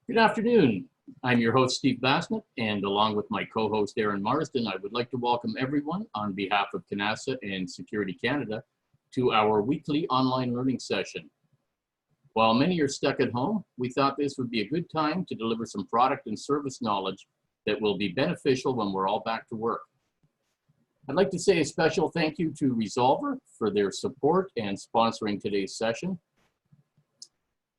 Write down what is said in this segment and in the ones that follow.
Good afternoon. I'm your host, Steve Bassnett, and along with my co-host, Aaron Marsden, I would like to welcome everyone on behalf of CANASA and Security Canada to our weekly online learning session. While many are stuck at home, we thought this would be a good time to deliver some product and service knowledge that will be beneficial when we're all back to work. I'd like to say a special thank you to Resolver for their support and sponsoring today's session.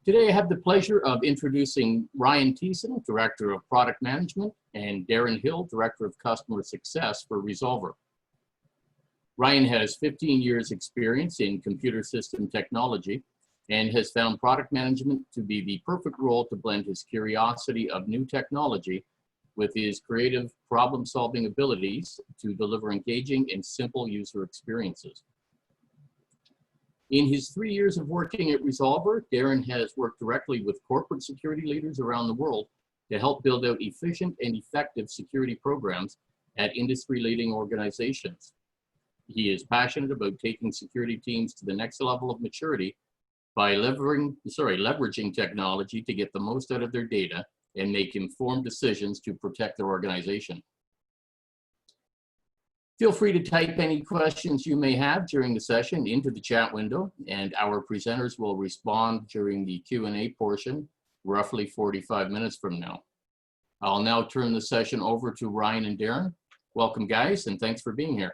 Today, I have the pleasure of introducing Ryan Thiessen, Director of Product Management, and Darren Hill, Director of Customer Success for Resolver. Ryan has 15 years experience in computer system technology and has found product management to be the perfect role to blend his curiosity of new technology with his creative problem-solving abilities to deliver engaging and simple user experiences. In his 3 years of working at Resolver, Darren has worked directly with corporate security leaders around the world to help build out efficient and effective security programs at industry-leading organizations. He is passionate about taking security teams to the next level of maturity by leveraging technology to get the most out of their data and make informed decisions to protect their organization. Feel free to type any questions you may have during the session into the chat window, and our presenters will respond during the Q&A portion, roughly 45 minutes from now. I'll now turn the session over to Ryan and Darren. Welcome, guys, and thanks for being here.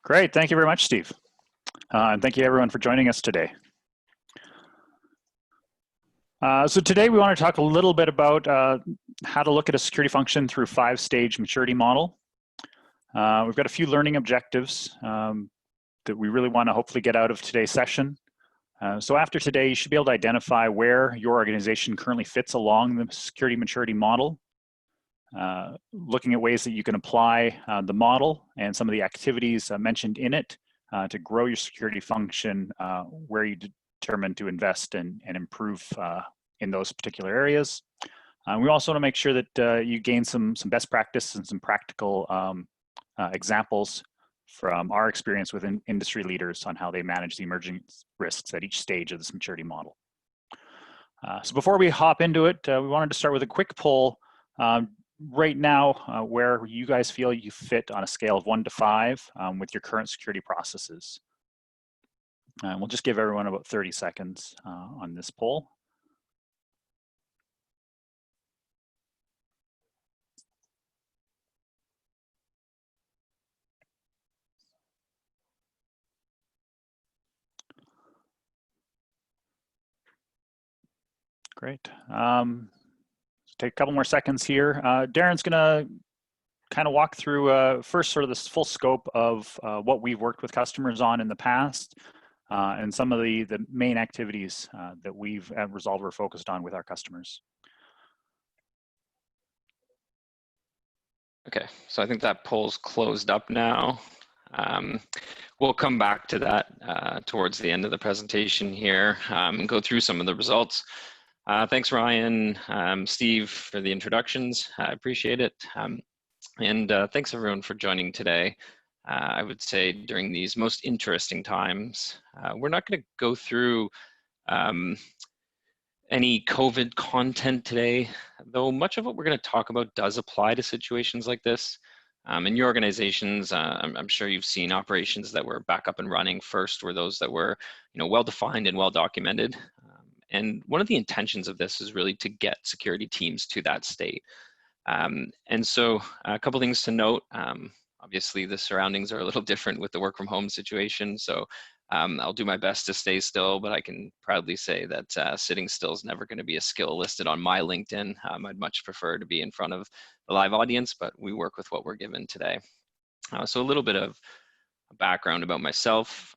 Great, thank you very much, Steve. And thank you everyone for joining us today. So today we want to talk a little bit about how to look at a security function through 5-stage maturity model. We've got a few learning objectives that we really want to hopefully get out of today's session. So after today, you should be able to identify where your organization currently fits along the security maturity model, looking at ways that you can apply the model and some of the activities mentioned in it to grow your security function where you determine to invest and improve in those particular areas. We also want to make sure that you gain some best practice and some practical examples from our experience with industry leaders on how they manage the emerging risks at each stage of this maturity model. So before we hop into it, we wanted to start with a quick poll right now where you guys feel you fit on a scale of 1 to 5 with your current security processes. We'll just give everyone about 30 seconds on this poll. Great. Take a couple more seconds here. Darren's gonna kind of walk through first sort of this full scope of what we've worked with customers on in the past and some of the main activities that we've at Resolver focused on with our customers. Okay, so I think that poll's closed up now. We'll come back to that towards the end of the presentation here and go through some of the results. Thanks, Ryan, Steve, for the introductions. I appreciate it. And thanks, everyone, for joining today. I would say during these most interesting times, we're not going to go through any COVID content today, though much of what we're going to talk about does apply to situations like this. In your organizations, I'm sure you've seen operations that were back up and running first were those that were well-defined and well-documented. And one of the intentions of this is really to get security teams to that state. And so a couple things to note. Obviously, the surroundings are a little different with the work from home situation. So I'll do my best to stay still, but I can proudly say that sitting still is never going to be a skill listed on my LinkedIn. I'd much prefer to be in front of the live audience, but we work with what we're given today. So a little bit of background about myself.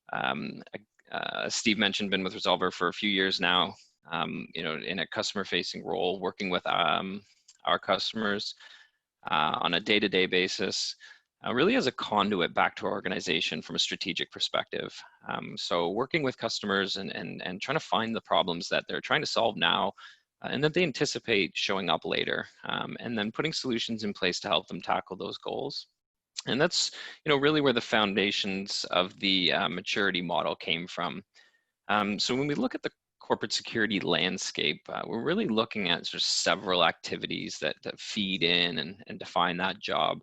Steve mentioned, been with Resolver for a few years now, in a customer-facing role, working with our customers on a day-to-day basis, really as a conduit back to our organization from a strategic perspective. So working with customers and trying to find the problems that they're trying to solve now and that they anticipate showing up later, and then putting solutions in place to help them tackle those goals. And that's really where the foundations of the maturity model came from. So when we look at the corporate security landscape, we're really looking at sort of several activities that feed in and define that job.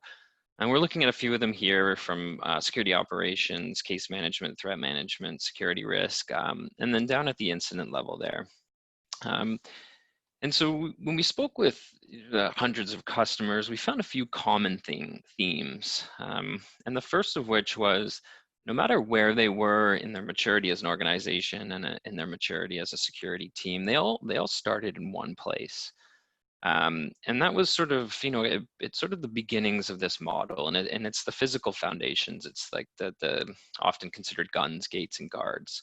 And we're looking at a few of them here, from security operations, case management, threat management, security risk, and then down at the incident level there. And so when we spoke with hundreds of customers, we found a few common themes. And the first of which was, no matter where they were in their maturity as an organization and in their maturity as a security team, they all started in one place. And that was sort of, it's sort of the beginnings of this model, and it's the physical foundations. It's like the often considered guns, gates, and guards.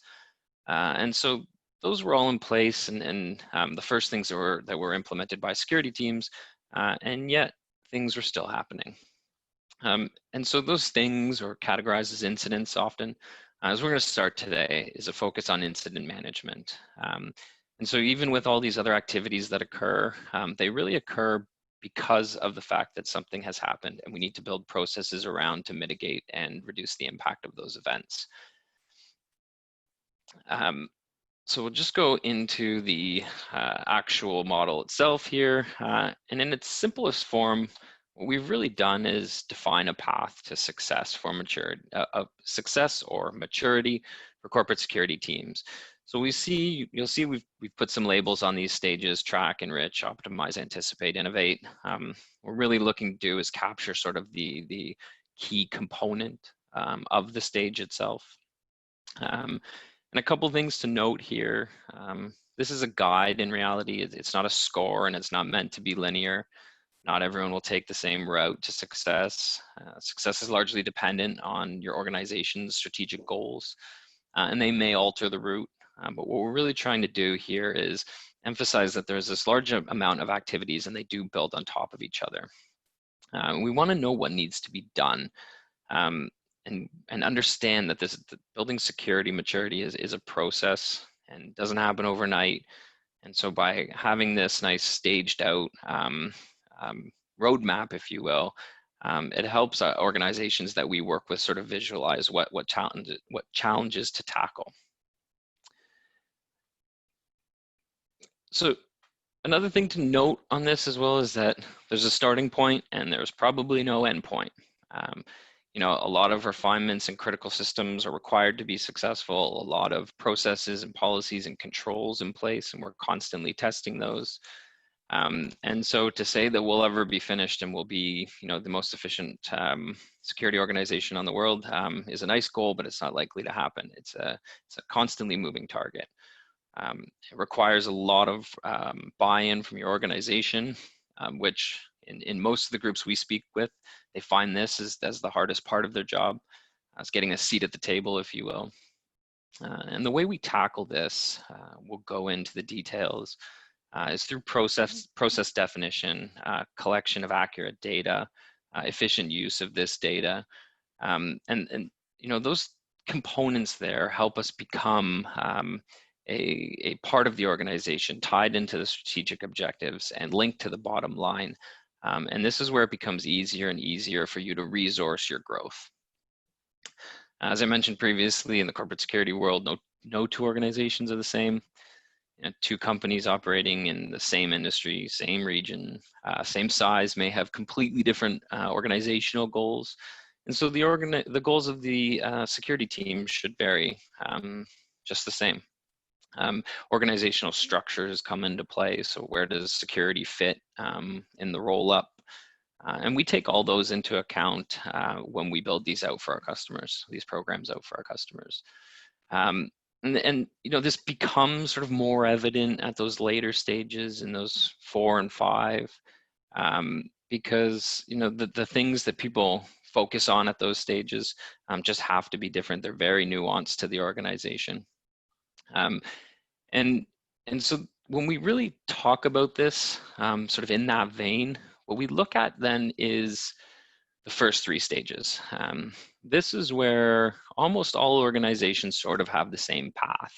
And so those were all in place, and the first things that were implemented by security teams, and yet things were still happening. And so those things are categorized as incidents often. As we're going to start today, is a focus on incident management. And so even with all these other activities that occur, they really occur because of the fact that something has happened, and we need to build processes around to mitigate and reduce the impact of those events. So we'll just go into the actual model itself here. And in its simplest form, what we've really done is define a path to success for success or maturity for corporate security teams. So you'll see we've put some labels on these stages: track, enrich, optimize, anticipate, innovate. What we're really looking to do is capture sort of the key component of the stage itself. And a couple things to note here. This is a guide in reality. It's not a score, and it's not meant to be linear. Not everyone will take the same route to success. Success is largely dependent on your organization's strategic goals, and they may alter the route. But what we're really trying to do here is emphasize that there's this large amount of activities, and they do build on top of each other. We want to know what needs to be done. And understand that building security maturity is a process and doesn't happen overnight. And so by having this nice staged out roadmap, if you will, it helps organizations that we work with sort of visualize what challenges to tackle. So another thing to note on this as well is that there's a starting point and there's probably no end point. A lot of refinements and critical systems are required to be successful, a lot of processes and policies and controls in place, and we're constantly testing those. And so to say that we'll ever be finished and we'll be, the most efficient security organization on the world is a nice goal, but it's not likely to happen. It's a constantly moving target. It requires a lot of buy-in from your organization, which in most of the groups we speak with, they find this as the hardest part of their job. It's getting a seat at the table, if you will. And the way we tackle this, we'll go into the details, is through process definition, collection of accurate data, efficient use of this data. And those components there help us become a part of the organization, tied into the strategic objectives and linked to the bottom line. And this is where it becomes easier and easier for you to resource your growth. As I mentioned previously, in the corporate security world, no two organizations are the same. Two companies operating in the same industry, same region, same size may have completely different organizational goals. And so the goals of the security team should vary just the same. Organizational structures come into play. So where does security fit in the roll-up? And we take all those into account when we build these out for our customers, these programs out for our customers. And this becomes sort of more evident at those later stages, in those 4 and 5, because the things that people focus on at those stages just have to be different. They're very nuanced to the organization. And so when we really talk about this sort of in that vein, what we look at then is the first 3 stages. This is where almost all organizations sort of have the same path.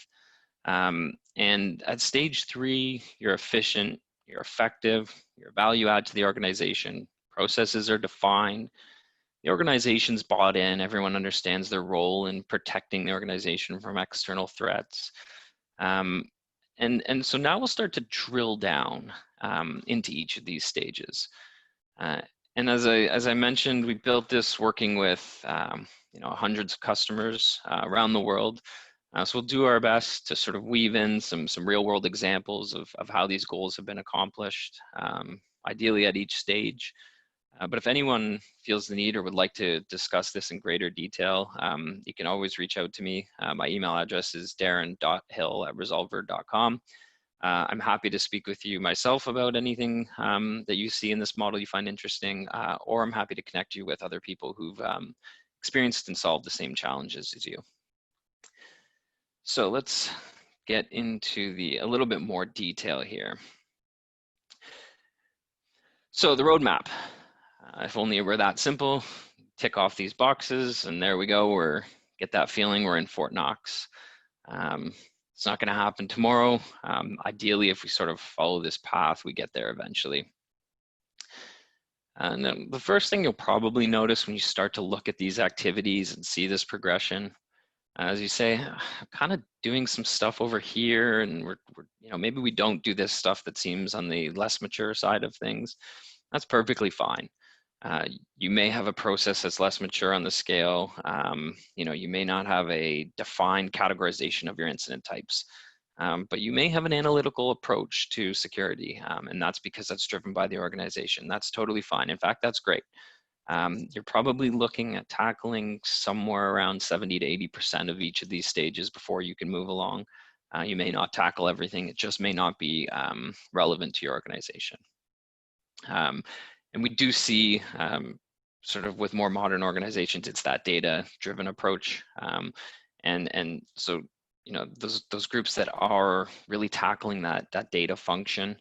And at stage 3, you're efficient, you're effective, you're value add to the organization, processes are defined, the organization's bought in, everyone understands their role in protecting the organization from external threats. And so now we'll start to drill down into each of these stages. And as I mentioned, we built this working with hundreds of customers around the world. So we'll do our best to sort of weave in some real world examples of how these goals have been accomplished, ideally at each stage. But if anyone feels the need or would like to discuss this in greater detail, you can always reach out to me. My email address is darren.hill@resolver.com. I'm happy to speak with you myself about anything that you see in this model you find interesting, or I'm happy to connect you with other people who've experienced and solved the same challenges as you. So let's get into a little bit more detail here. So the roadmap, if only it were that simple, tick off these boxes and there we go, get that feeling we're in Fort Knox. It's not going to happen tomorrow. Ideally, if we sort of follow this path, we get there eventually. And then the first thing you'll probably notice when you start to look at these activities and see this progression, as you say, I'm kind of doing some stuff over here, and we're maybe we don't do this stuff that seems on the less mature side of things. That's perfectly fine. You may have a process that's less mature on the scale. You may not have a defined categorization of your incident types, but you may have an analytical approach to security, and that's because that's driven by the organization. That's totally fine. In fact, that's great. You're probably looking at tackling somewhere around 70 to 80% of each of these stages before you can move along. You may not tackle everything. It just may not be relevant to your organization. And we do see sort of with more modern organizations, it's that data-driven approach. And so, those groups that are really tackling that data function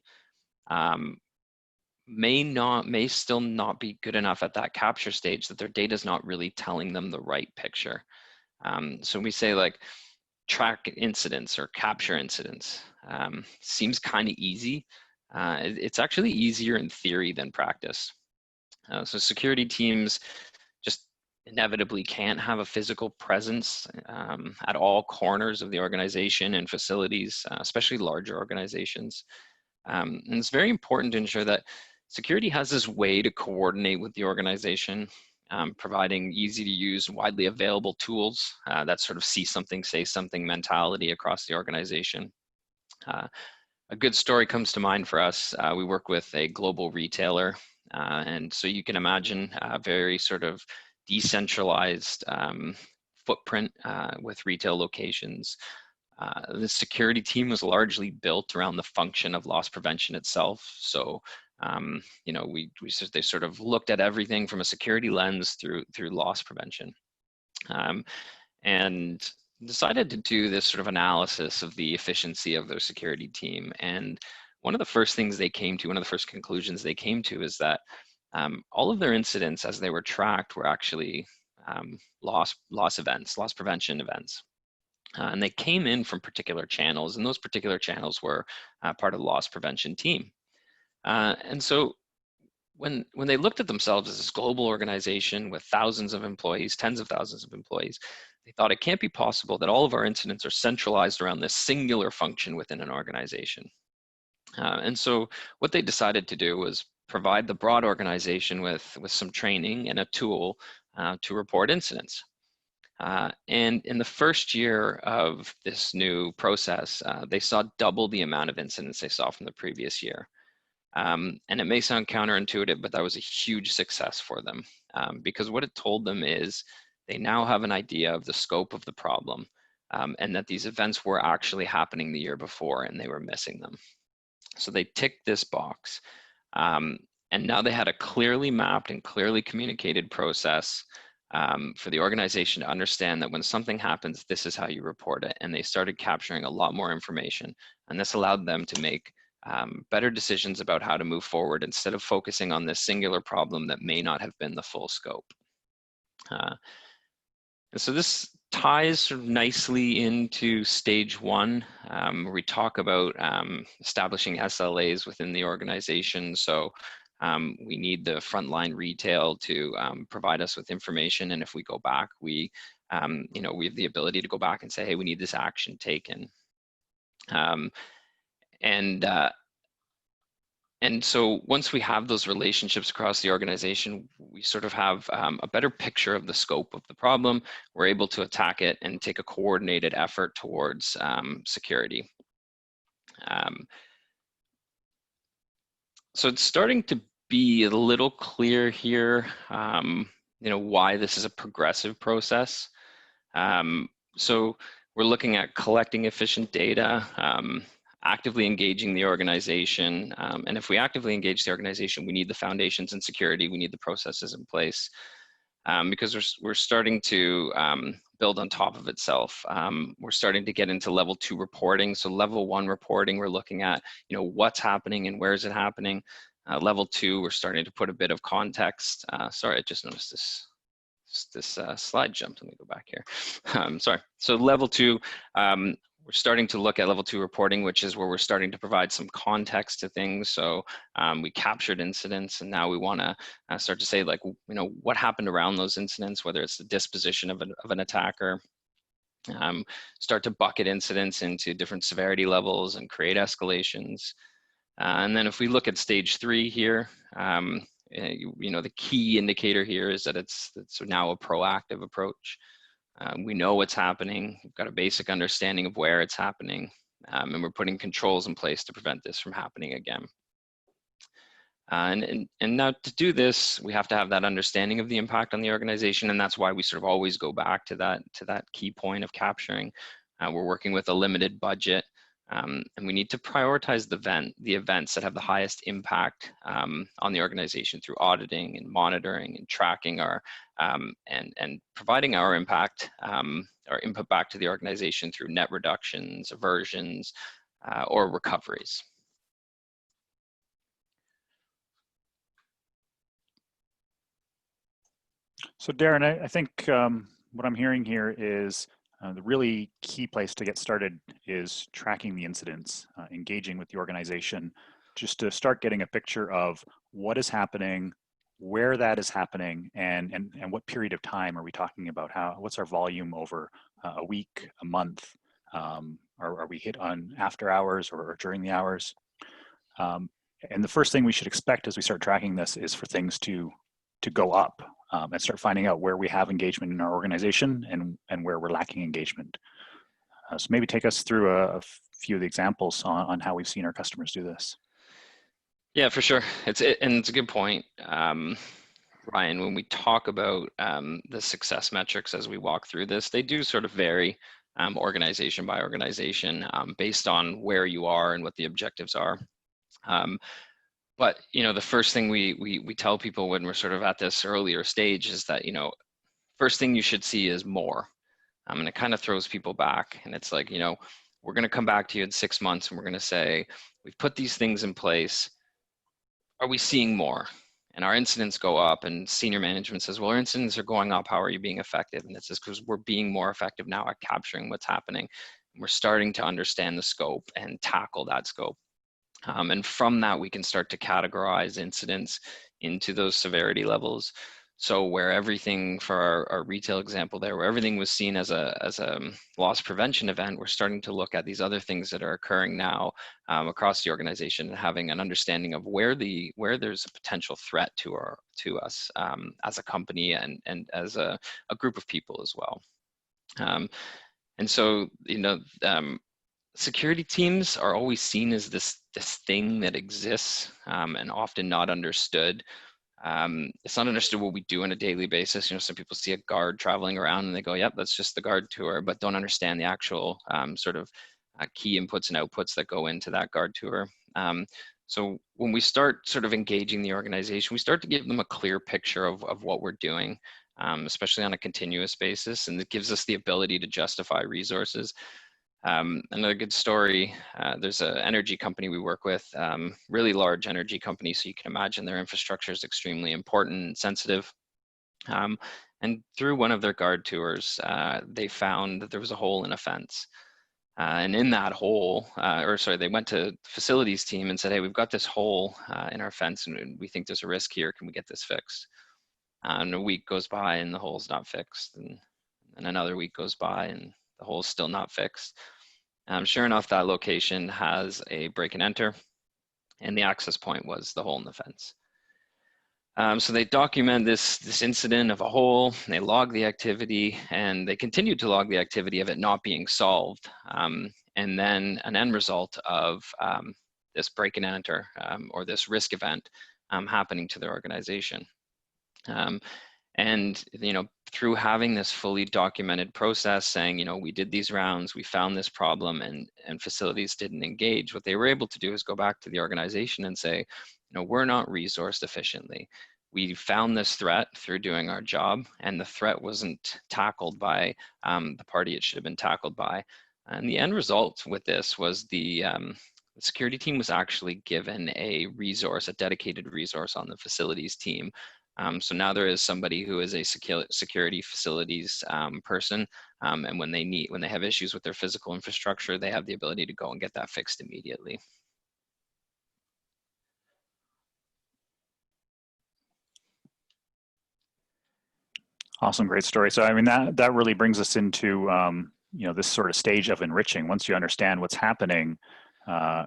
may still not be good enough at that capture stage, that their data is not really telling them the right picture. So when we say like track incidents or capture incidents, seems kind of easy. It's actually easier in theory than practice. So security teams just inevitably can't have a physical presence at all corners of the organization and facilities, especially larger organizations. And it's very important to ensure that security has this way to coordinate with the organization, providing easy to use, widely available tools that sort of see something, say something mentality across the organization. A good story comes to mind for us. We work with a global retailer, and so you can imagine a very sort of decentralized footprint with retail locations. The security team was largely built around the function of loss prevention itself. So, they sort of looked at everything from a security lens through loss prevention, and decided to do this sort of analysis of the efficiency of their security team. And one of the first conclusions they came to is that all of their incidents, as they were tracked, were actually loss prevention events. And they came in from particular channels, and those particular channels were part of the loss prevention team. And so when they looked at themselves as this global organization with thousands of employees, tens of thousands of employees, they thought it can't be possible that all of our incidents are centralized around this singular function within an organization. And so what they decided to do was provide the broad organization with some training and a tool to report incidents. And in the first year of this new process, they saw double the amount of incidents they saw from the previous year. And it may sound counterintuitive, but that was a huge success for them, because what it told them is they now have an idea of the scope of the problem, and that these events were actually happening the year before and they were missing them. So they ticked this box, and now they had a clearly mapped and clearly communicated process for the organization to understand that when something happens, this is how you report it. And they started capturing a lot more information, and this allowed them to make better decisions about how to move forward instead of focusing on this singular problem that may not have been the full scope. And so this ties sort of nicely into stage one, where we talk about establishing SLAs within the organization. So we need the frontline retail to provide us with information, and if we go back, we have the ability to go back and say, hey, we need this action taken. And so once we have those relationships across the organization, we sort of have a better picture of the scope of the problem. We're able to attack it and take a coordinated effort towards security. So it's starting to be a little clear here, why this is a progressive process. So we're looking at collecting efficient data, actively engaging the organization. And if we actively engage the organization, we need the foundations and security, we need the processes in place, because we're starting to build on top of itself. We're starting to get into level 2 reporting. So level 1 reporting, we're looking at, what's happening and where is it happening. Level 2, we're starting to put a bit of context. Sorry, I just noticed this slide jumped. Let me go back here. Sorry. So level 2, we're starting to look at level 2 reporting, which is where we're starting to provide some context to things. So we captured incidents, and now we want to start to say, like, what happened around those incidents, whether it's the disposition of an attacker. Start to bucket incidents into different severity levels and create escalations. And then if we look at stage 3 here, the key indicator here is that it's now a proactive approach. We know what's happening. We've got a basic understanding of where it's happening, and we're putting controls in place to prevent this from happening again. And now to do this, we have to have that understanding of the impact on the organization, and that's why we sort of always go back to that key point of capturing. We're working with a limited budget, and we need to prioritize the events that have the highest impact on the organization through auditing and monitoring and tracking our and providing our impact, our input back to the organization through net reductions, aversions, or recoveries. So Darren, I think what I'm hearing here is the really key place to get started is tracking the incidents, engaging with the organization, just to start getting a picture of what is happening, where that is happening, and what period of time are we talking about? What's our volume over a week, a month? Are we hit on after hours or during the hours? And the first thing we should expect as we start tracking this is for things to go up and start finding out where we have engagement in our organization and where we're lacking engagement. So maybe take us through a few of the examples on how we've seen our customers do this. Yeah, for sure. It's a good point. Ryan, when we talk about the success metrics as we walk through this, they do sort of vary organization by organization based on where you are and what the objectives are. But the first thing we tell people when we're sort of at this earlier stage is that first thing you should see is more, and it kind of throws people back. And it's like we're going to come back to you in 6 months and we're going to say we've put these things in place. Are we seeing more? And our incidents go up, and senior management says, well, our incidents are going up. How are you being effective? And it's just because we're being more effective now at capturing what's happening. And we're starting to understand the scope and tackle that scope. And from that, we can start to categorize incidents into those severity levels. So where everything, for our retail example there, where everything was seen as a loss prevention event, we're starting to look at these other things that are occurring now across the organization, and having an understanding of where there's a potential threat to us as a company and as a group of people as well. And so security teams are always seen as this thing that exists and often not understood. It's not understood what we do on a daily basis. Some people see a guard traveling around and they go, yep, that's just the guard tour, but don't understand the actual sort of key inputs and outputs that go into that guard tour. So when we start sort of engaging the organization, we start to give them a clear picture of what we're doing, especially on a continuous basis, and it gives us the ability to justify resources. Another good story, there's an energy company we work with, really large energy company, so you can imagine their infrastructure is extremely important and sensitive. And through one of their guard tours, they found that there was a hole in a fence. And in that hole, they went to the facilities team and said, hey, we've got this hole in our fence and we think there's a risk here. Can we get this fixed? And a week goes by and the hole's not fixed. And another week goes by and the hole's still not fixed. Sure enough, that location has a break and enter, and the access point was the hole in the fence. So they document this incident of a hole, and they log the activity, and they continue to log the activity of it not being solved. And then an end result of this break and enter or this risk event happening to their organization. And through having this fully documented process saying, we did these rounds, we found this problem, and facilities didn't engage, what they were able to do is go back to the organization and say, we're not resourced efficiently. We found this threat through doing our job, and the threat wasn't tackled by the party it should have been tackled by. And the end result with this was the security team was actually given a resource, a dedicated resource on the facilities team. So now there is somebody who is a security facilities person, and when they have issues with their physical infrastructure, they have the ability to go and get that fixed immediately. Awesome, great story. So I mean, that really brings us into this sort of stage of enriching. Once you understand what's happening, I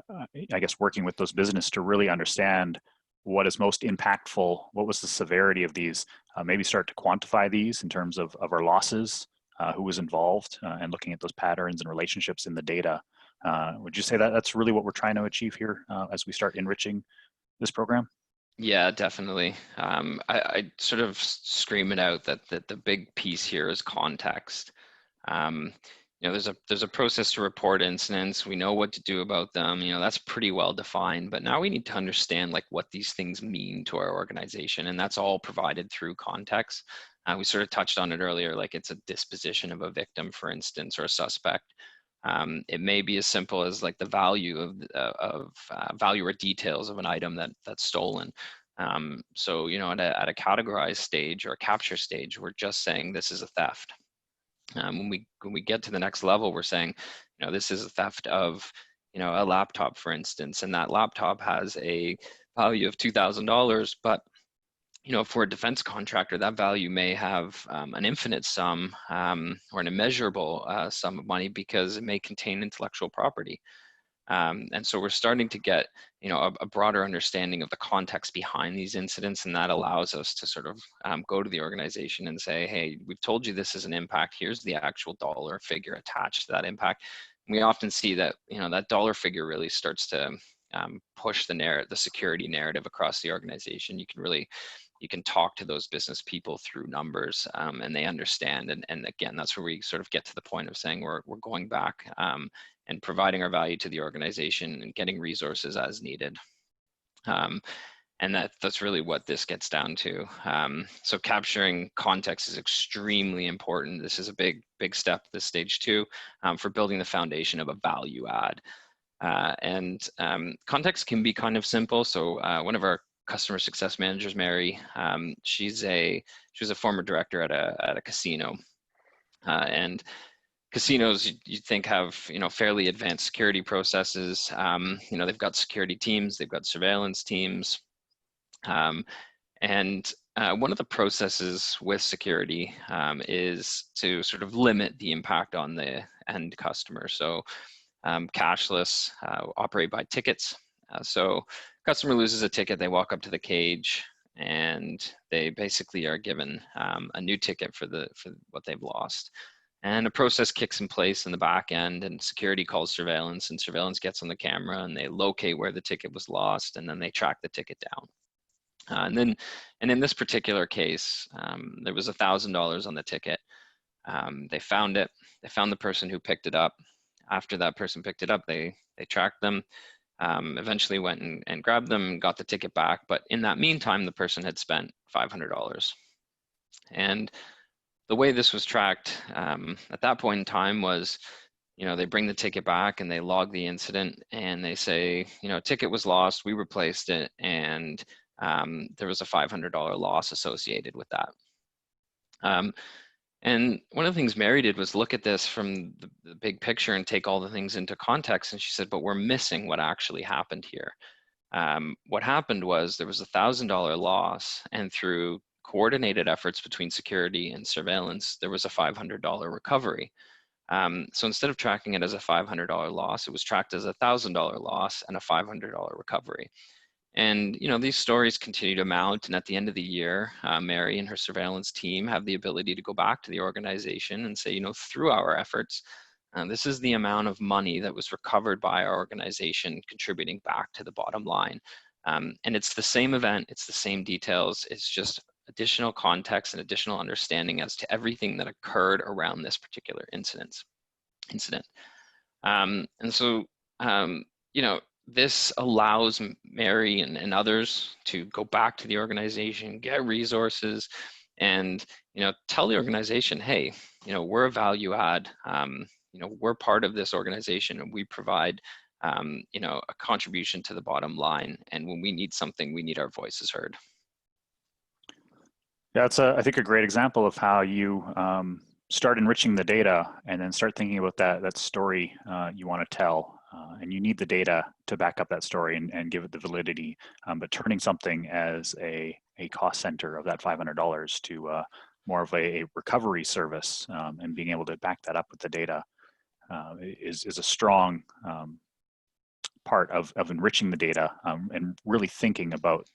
guess working with those business to really understand what is most impactful, what was the severity of these, maybe start to quantify these in terms of our losses, who was involved, and looking at those patterns and relationships in the data. Would you say that that's really what we're trying to achieve here as we start enriching this program? Yeah, definitely. I sort of scream it out that the big piece here is context. There's a process to report incidents. We know what to do about them. That's pretty well defined. But now we need to understand what these things mean to our organization, and that's all provided through context. We sort of touched on it earlier, like it's a disposition of a victim, for instance, or a suspect. It may be as simple as the value of value or details of an item that's stolen. So at a categorized stage or a capture stage, we're just saying this is a theft. When we get to the next level, we're saying, this is a theft of, a laptop, for instance, and that laptop has a value of $2,000, but for a defense contractor, that value may have an infinite sum or an immeasurable sum of money because it may contain intellectual property. And so we're starting to get, a broader understanding of the context behind these incidents, and that allows us to sort of go to the organization and say, hey, we've told you this is an impact. Here's the actual dollar figure attached to that impact. And we often see that, that dollar figure really starts to push the security narrative across the organization. You can talk to those business people through numbers, and they understand. And again, that's where we sort of get to the point of saying we're going back and providing our value to the organization and getting resources as needed. And that's really what this gets down to. So capturing context is extremely important. This is a big step, this stage 2, for building the foundation of a value add. And context can be kind of simple. So one of our customer success managers, Mary, she was a former director at a casino, and casinos you'd think have fairly advanced security processes. They've got security teams, they've got surveillance teams, and one of the processes with security is to sort of limit the impact on the end customer. So cashless, operate by tickets. So customer loses a ticket, they walk up to the cage, and they basically are given a new ticket for what they've lost. And a process kicks in place in the back end, and security calls surveillance, and surveillance gets on the camera, and they locate where the ticket was lost, and then they track the ticket down. And in this particular case, there was $1,000 on the ticket. They found it. They found the person who picked it up. After that person picked it up, they tracked them. Eventually went and grabbed them and got the ticket back. But in that meantime, the person had spent $500. And the way this was tracked at that point in time was, they bring the ticket back and they log the incident and they say, ticket was lost, we replaced it, and there was a $500 loss associated with that. And one of the things Mary did was look at this from the big picture and take all the things into context. And she said, but we're missing what actually happened here. What happened was there was a $1,000 loss, and through coordinated efforts between security and surveillance, there was a $500 recovery. So instead of tracking it as a $500 loss, it was tracked as a $1,000 loss and a $500 recovery. And these stories continue to mount, and at the end of the year, Mary and her surveillance team have the ability to go back to the organization and say, through our efforts, this is the amount of money that was recovered by our organization, contributing back to the bottom line. And it's the same event, it's the same details, it's just additional context and additional understanding as to everything that occurred around this particular incident. And so, this allows Mary and others to go back to the organization, get resources, and tell the organization, hey, we're a value add. We're part of this organization, and we provide a contribution to the bottom line. And when we need something, we need our voices heard. Yeah, it's I think a great example of how you start enriching the data and then start thinking about that story you want to tell. And you need the data to back up that story and give it the validity. But turning something as a cost center of that $500 to more of a recovery service and being able to back that up with the data is a strong part of enriching the data and really thinking about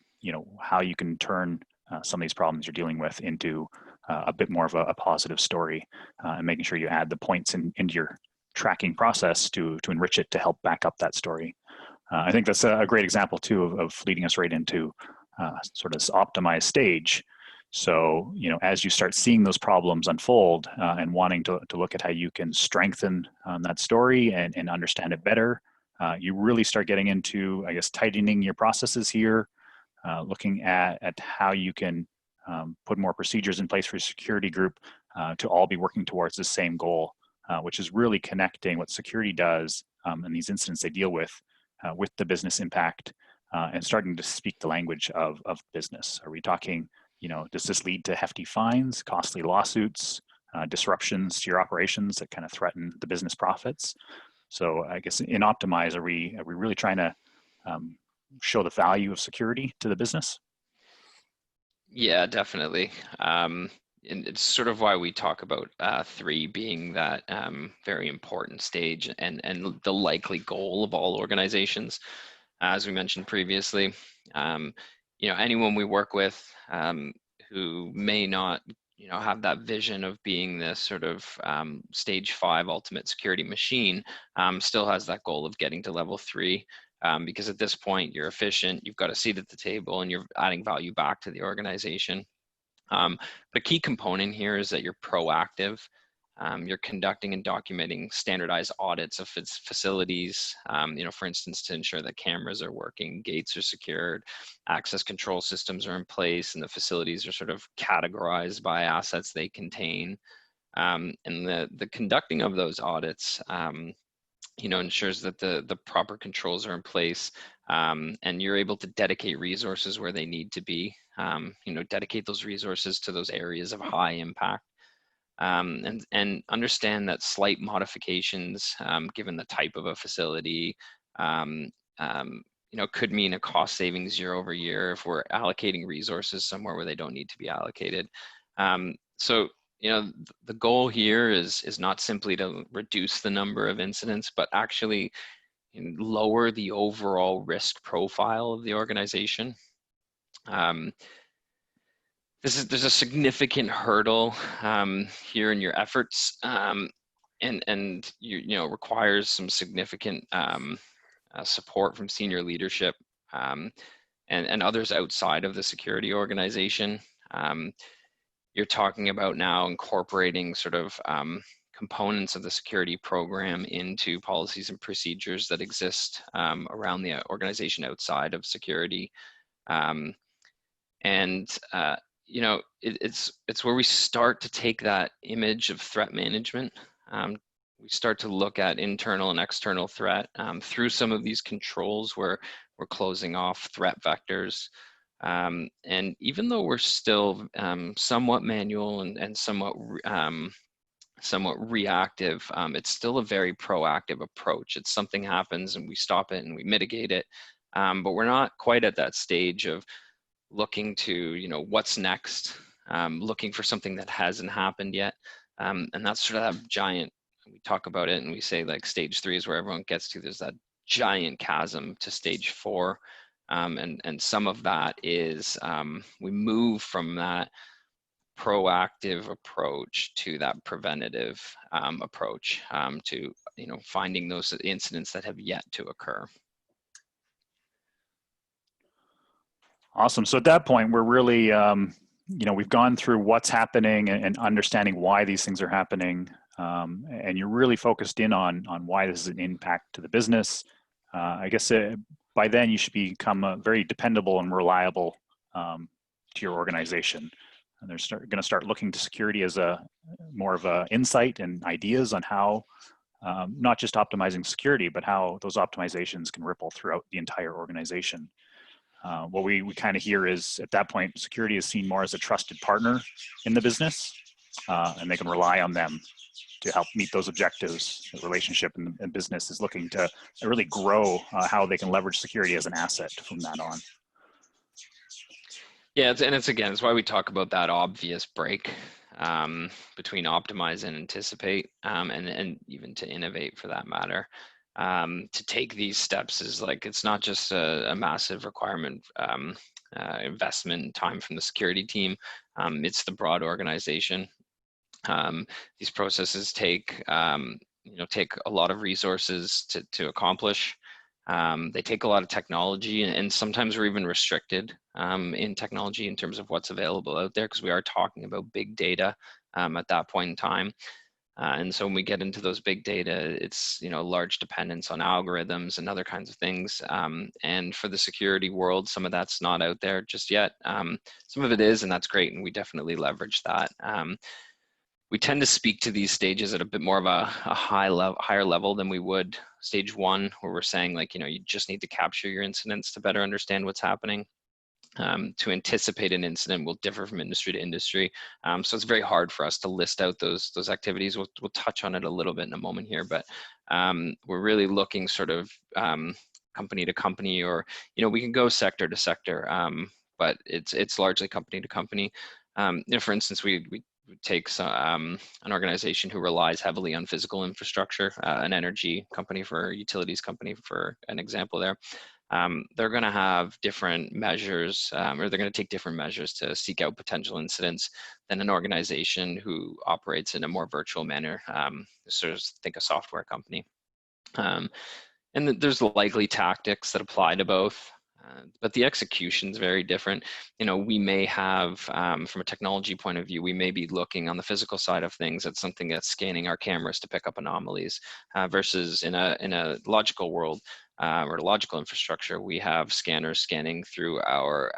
how you can turn some of these problems you're dealing with into a bit more of a positive story and making sure you add the points into your tracking process to enrich it to help back up that story. I think that's a great example too of leading us right into sort of this optimized stage. So, as you start seeing those problems unfold and wanting to look at how you can strengthen that story and understand it better, you really start getting into, I guess, tightening your processes here, looking at how you can put more procedures in place for your security group to all be working towards the same goal, which is really connecting what security does and these incidents they deal with the business impact and starting to speak the language of business. Are we talking, does this lead to hefty fines, costly lawsuits, disruptions to your operations that kind of threaten the business profits? So I guess in Optimize, are we really trying to show the value of security to the business? Yeah, definitely. And it's sort of why we talk about 3 being that very important stage and the likely goal of all organizations. As we mentioned previously, anyone we work with who may not have that vision of being this sort of stage 5 ultimate security machine still has that goal of getting to level 3. Because at this point you're efficient, you've got a seat at the table, and you're adding value back to the organization. But a key component here is that you're proactive. You're conducting and documenting standardized audits of its facilities, for instance, to ensure that cameras are working, gates are secured, access control systems are in place, and the facilities are sort of categorized by assets they contain. And the conducting of those audits ensures that the proper controls are in place, and you're able to dedicate resources where they need to be, dedicate those resources to those areas of high impact, and understand that slight modifications, given the type of a facility, could mean a cost savings year over year if we're allocating resources somewhere where they don't need to be allocated. So the goal here is not simply to reduce the number of incidents, but actually lower the overall risk profile of the organization. There's a significant hurdle here in your efforts, and requires some significant support from senior leadership and others outside of the security organization. You're talking about now incorporating sort of components of the security program into policies and procedures that exist around the organization outside of security. It's where we start to take that image of threat management. We start to look at internal and external threat through some of these controls where we're closing off threat vectors. And even though we're still somewhat manual and somewhat reactive, it's still a very proactive approach. It's something happens and we stop it and we mitigate it, but we're not quite at that stage of looking to what's next, looking for something that hasn't happened yet, and that's sort of that giant, we talk about it and we say like stage 3 is where everyone gets to. There's that giant chasm to stage 4. And some of that is we move from that proactive approach to that preventative approach to finding those incidents that have yet to occur. Awesome. So at that point, we're really, we've gone through what's happening and understanding why these things are happening. And you're really focused in on why this is an impact to the business. I guess by then you should become very dependable and reliable to your organization. And they're going to start looking to security as more of a insight and ideas on how not just optimizing security, but how those optimizations can ripple throughout the entire organization. What we kind of hear is at that point, security is seen more as a trusted partner in the business, and they can rely on them to help meet those objectives. The relationship and business is looking to really grow how they can leverage security as an asset from that on. Yeah, it's why we talk about that obvious break between optimize and anticipate, and even to innovate for that matter. To take these steps is like, it's not just a massive requirement, investment and time from the security team. It's the broad organization. These processes take a lot of resources to accomplish. They take a lot of technology, and sometimes we're even restricted in technology in terms of what's available out there, because we are talking about big data at that point in time. And so when we get into those big data, it's large dependence on algorithms and other kinds of things. And for the security world, some of that's not out there just yet. Some of it is, and that's great, and we definitely leverage that. We tend to speak to these stages at a bit more of a higher level than we would stage 1, where we're saying like, you just need to capture your incidents to better understand what's happening. To anticipate an incident will differ from industry to industry. So it's very hard for us to list out those activities. We'll touch on it a little bit in a moment here, but we're really looking sort of company to company, or, we can go sector to sector, but it's largely company to company. For instance, we take an organization who relies heavily on physical infrastructure, an energy company for utilities company for an example there. They're going to have different measures, or they're going to take different measures to seek out potential incidents than an organization who operates in a more virtual manner. Sort of think a software company. And there's likely tactics that apply to both. But the execution is very different. We may have, from a technology point of view, we may be looking on the physical side of things at something that's scanning our cameras to pick up anomalies, versus in a logical world, or logical infrastructure, we have scanners scanning through our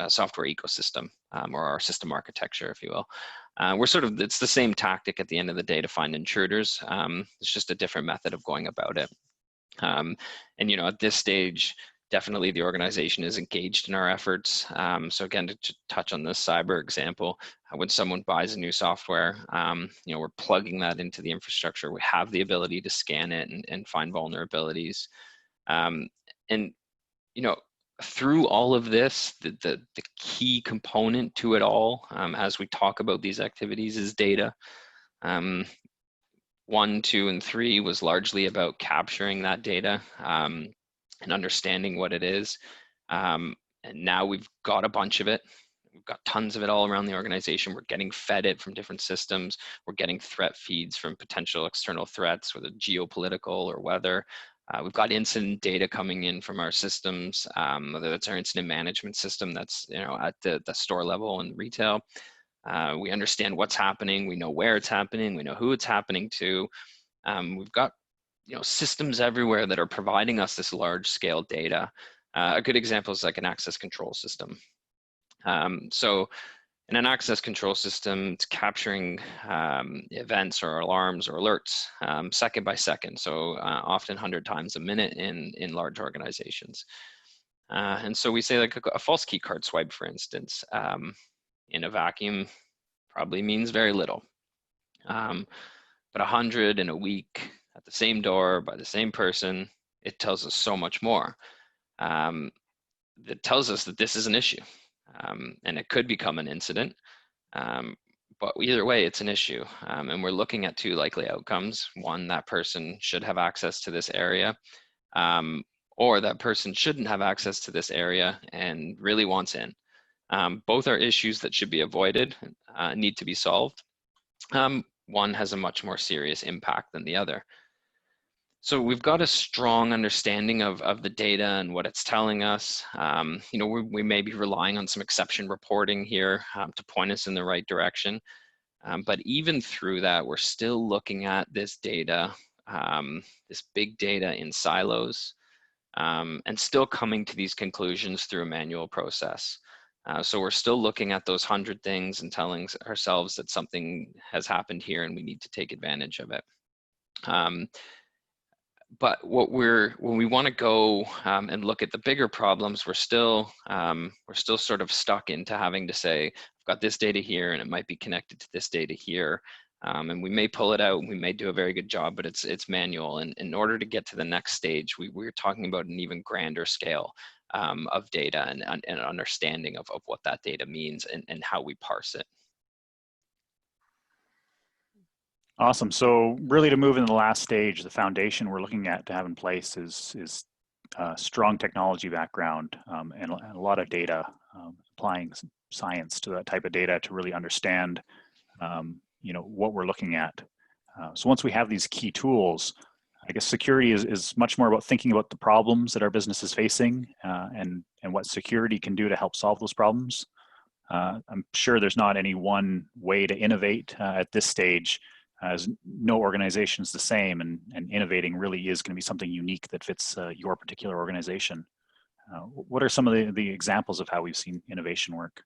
software ecosystem, or our system architecture, if you will. It's the same tactic at the end of the day to find intruders. It's just a different method of going about it. And at this stage, definitely the organization is engaged in our efforts. So again, to touch on this cyber example, when someone buys a new software, we're plugging that into the infrastructure. We have the ability to scan it and find vulnerabilities. And through all of this, the key component to it all, as we talk about these activities, is data. 1, 2, and 3 was largely about capturing that data and understanding what it is. And now we've got a bunch of it. We've got tons of it all around the organization. We're getting fed it from different systems. We're getting threat feeds from potential external threats, whether geopolitical or weather. We've got incident data coming in from our systems, whether that's our incident management system that's at the store level and retail. We understand what's happening. We know where it's happening. We know who it's happening to. We've got systems everywhere that are providing us this large scale data. A good example is like an access control system. So in an access control system, it's capturing events or alarms or alerts second by second. So often 100 times a minute in large organizations. And so we say like a false key card swipe, for instance, in a vacuum probably means very little. But 100 in a week at the same door by the same person, it tells us so much more. It tells us that this is an issue, and it could become an incident. But But either way, it's an issue. And we're looking at two likely outcomes. One, that person should have access to this area, or that person shouldn't have access to this area and really wants in. Both are issues that should be avoided, need to be solved. One has a much more serious impact than the other. So we've got a strong understanding of the data and what it's telling us. You know, we may be relying on some exception reporting here to point us in the right direction. But even through that, we're still looking at this data, this big data in silos, and still coming to these conclusions through a manual process. So we're still looking at those 100 things and telling ourselves that something has happened here and we need to take advantage of it. But when we want to go and look at the bigger problems, we're still sort of stuck into having to say, I've got this data here and it might be connected to this data here. And we may pull it out and we may do a very good job, but it's manual. And in order to get to the next stage, we're talking about an even grander scale of data and understanding of what that data means and how we parse it. Awesome. So really to move in the last stage, the foundation we're looking at to have in place is strong technology background and a lot of data, applying science to that type of data to really understand you know, what we're looking at. So once we have these key tools, I guess security is much more about thinking about the problems that our business is facing and what security can do to help solve those problems. I'm sure there's not any one way to innovate at this stage, as no organization is the same, and innovating really is going to be something unique that fits your particular organization. What are some of the examples of how we've seen innovation work?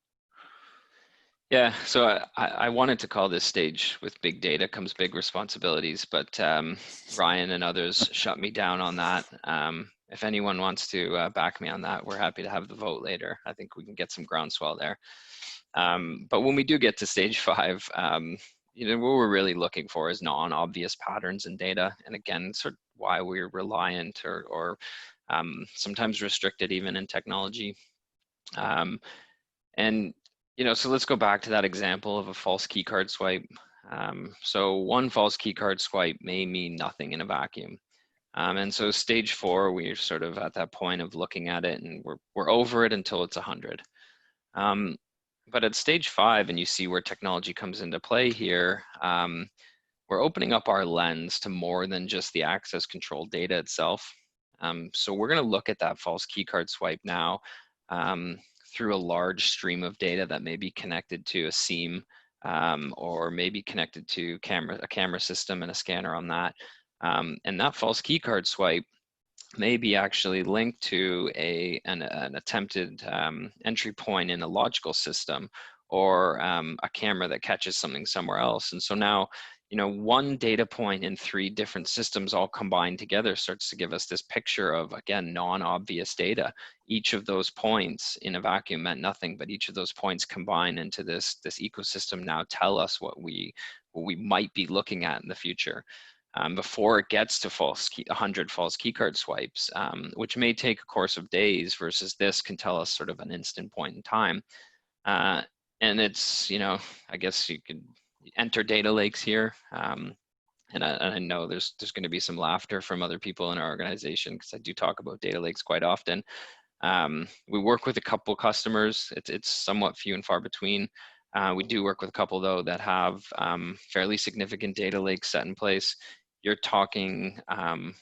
Yeah, so I wanted to call this stage with big data comes big responsibilities, but Ryan and others shut me down on that. If anyone wants to back me on that, we're happy to have the vote later. I think we can get some groundswell there. But when we do get to stage 5, you know, what we're really looking for is non-obvious patterns in data. And again, sort of why we're reliant or sometimes restricted even in technology. And you know, so let's go back to that example of a false keycard swipe. So one false keycard swipe may mean nothing in a vacuum. And so stage 4, we're sort of at that point of looking at it and we're over it until it's 100. But at stage 5, and you see where technology comes into play here, we're opening up our lens to more than just the access control data itself. So we're going to look at that false keycard swipe now through a large stream of data that may be connected to a SIEM or maybe connected to a camera system and a scanner on that. And that false keycard swipe may be actually linked to an attempted entry point in a logical system or a camera that catches something somewhere else. And so now, you know, one data point in 3 different systems all combined together starts to give us this picture of, again, non-obvious data. Each of those points in a vacuum meant nothing, but each of those points combine into this ecosystem now tell us what we might be looking at in the future. Before it gets to 100 false keycard swipes, which may take a course of days, versus this can tell us sort of an instant point in time. And it's, you know, I guess you could enter data lakes here. And I know there's going to be some laughter from other people in our organization because I do talk about data lakes quite often. We work with a couple customers. It's somewhat few and far between. We do work with a couple though that have fairly significant data lakes set in place. You're talking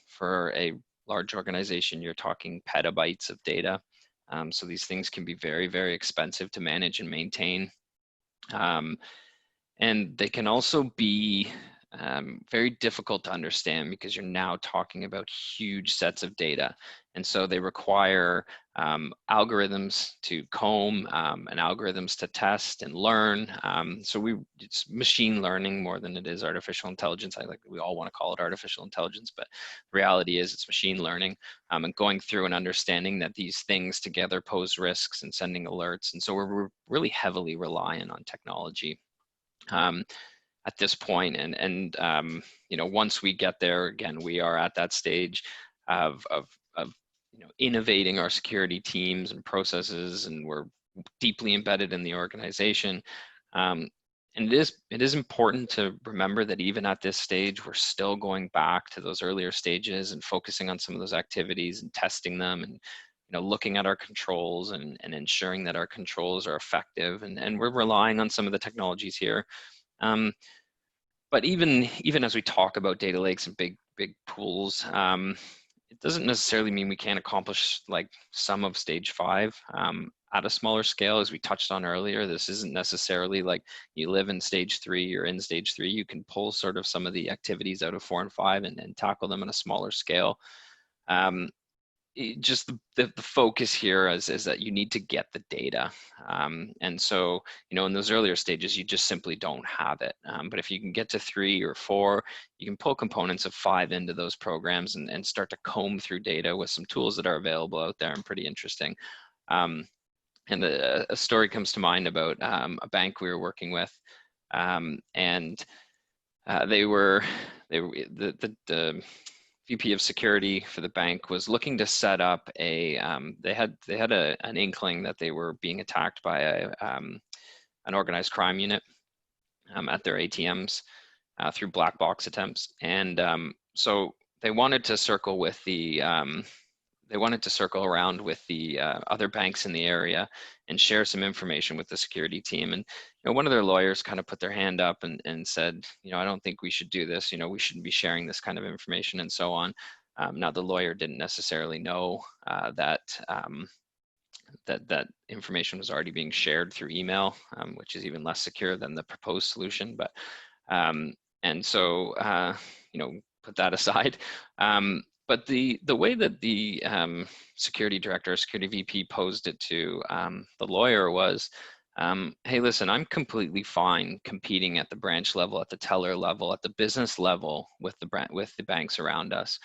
for a large organization, you're talking petabytes of data. So these things can be very, very expensive to manage and maintain. And they can also be very difficult to understand because you're now talking about huge sets of data. And so they require algorithms to comb and algorithms to test and learn. So it's machine learning more than it is artificial intelligence. We all want to call it artificial intelligence, but the reality is it's machine learning and going through and understanding that these things together pose risks and sending alerts. And so we're really heavily reliant on technology at this point. And you know, once we get there, again, we are at that stage of you know, innovating our security teams and processes, and we're deeply embedded in the organization. And And it is important to remember that even at this stage, we're still going back to those earlier stages and focusing on some of those activities and testing them, and looking at our controls and ensuring that our controls are effective, and we're relying on some of the technologies here. But even as we talk about data lakes and big pools, it doesn't necessarily mean we can't accomplish like some of stage 5 at a smaller scale. As we touched on earlier, this isn't necessarily like you live in stage 3 or in stage 3. You can pull sort of some of the activities out of 4 and 5 and tackle them on a smaller scale. Just the focus here is that you need to get the data. And so, in those earlier stages, you just simply don't have it. But if you can get to 3 or 4, you can pull components of 5 into those programs and start to comb through data with some tools that are available out there and pretty interesting. And a story comes to mind about a bank we were working with, and the VP of security for the bank was looking to set up a, they had an inkling that they were being attacked by an organized crime unit at their ATMs through black box attempts. And so they wanted to circle with the, around with the other banks in the area and share some information with the security team. And one of their lawyers kind of put their hand up and said, I don't think we should do this. We shouldn't be sharing this kind of information and so on. Now the lawyer didn't necessarily know that information was already being shared through email, which is even less secure than the proposed solution. But and so put that aside. But the way that the security director or security VP posed it to the lawyer was, hey, listen, I'm completely fine competing at the branch level, at the teller level, at the business level with the banks around us.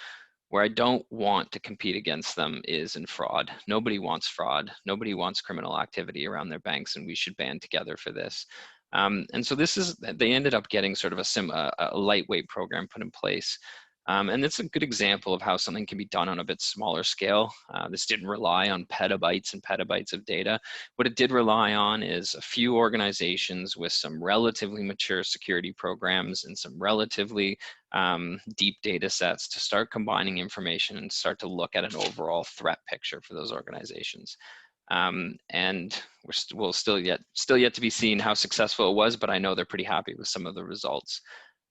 Where I don't want to compete against them is in fraud. Nobody wants fraud. Nobody wants criminal activity around their banks, and we should band together for this. And so they ended up getting sort of a lightweight program put in place. And it's a good example of how something can be done on a bit smaller scale. This didn't rely on petabytes and petabytes of data. What it did rely on is a few organizations with some relatively mature security programs and some relatively deep data sets to start combining information and start to look at an overall threat picture for those organizations. And we'll still yet to be seen how successful it was, but I know they're pretty happy with some of the results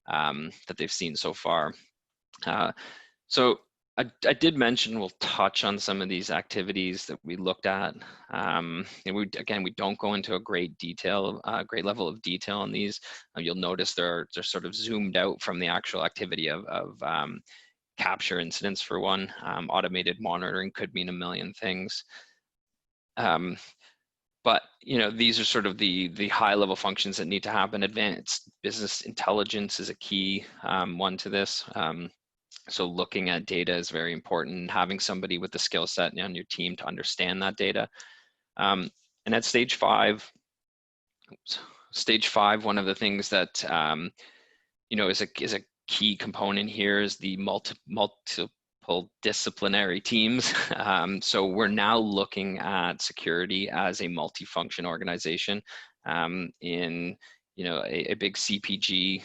that they've seen so far. So I did mention we'll touch on some of these activities that we looked at. And we don't go into a great level of detail on these. You'll notice they're sort of zoomed out from the actual activity of capture incidents for one. Automated monitoring could mean a million things. But these are sort of the high level functions that need to happen. Advanced business intelligence is a key one to this. So looking at data is very important, having somebody with the skill set on your team to understand that data. And at stage 5, one of the things that is a key component here is the multiple disciplinary teams. So we're now looking at security as a multifunction organization. In a big CPG,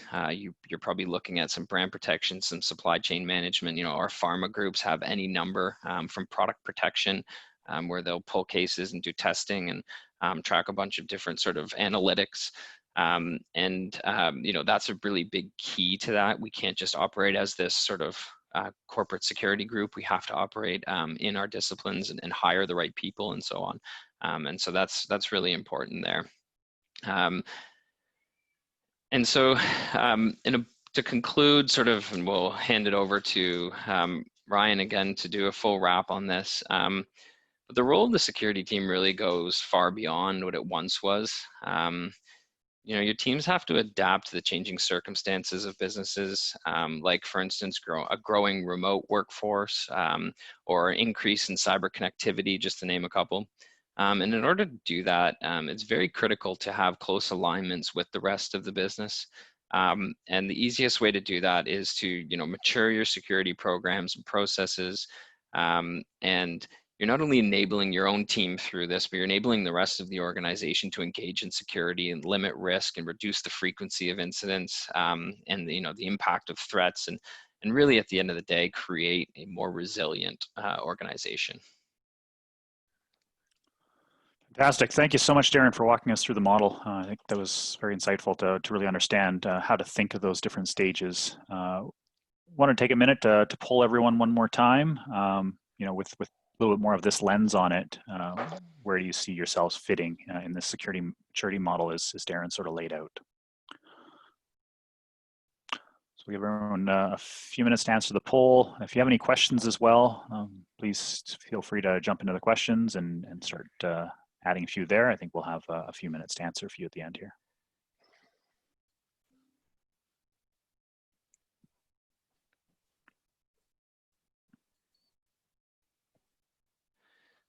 you're probably looking at some brand protection, some supply chain management. Our pharma groups have any number from product protection, where they'll pull cases and do testing and track a bunch of different sort of analytics. That's a really big key to that. We can't just operate as this sort of corporate security group. We have to operate in our disciplines and hire the right people and so on. And so that's really important there. And so to conclude sort of, and we'll hand it over to Ryan again to do a full wrap on this. But the role of the security team really goes far beyond what it once was. Your teams have to adapt to the changing circumstances of businesses, like for instance, a growing remote workforce or increase in cyber connectivity, just to name a couple. And in order to do that, it's very critical to have close alignments with the rest of the business. And the easiest way to do that is to, mature your security programs and processes, and you're not only enabling your own team through this, but you're enabling the rest of the organization to engage in security and limit risk and reduce the frequency of incidents, and the impact of threats, and really at the end of the day, create a more resilient organization. Fantastic. Thank you so much, Darren, for walking us through the model. I think that was very insightful to really understand how to think of those different stages. Want to take a minute to poll everyone one more time, with a little bit more of this lens on it. Where do you see yourselves fitting in this security maturity model as Darren sort of laid out? So we give everyone a few minutes to answer the poll. If you have any questions as well, please feel free to jump into the questions and start adding a few there. I think we'll have a few minutes to answer for you at the end here.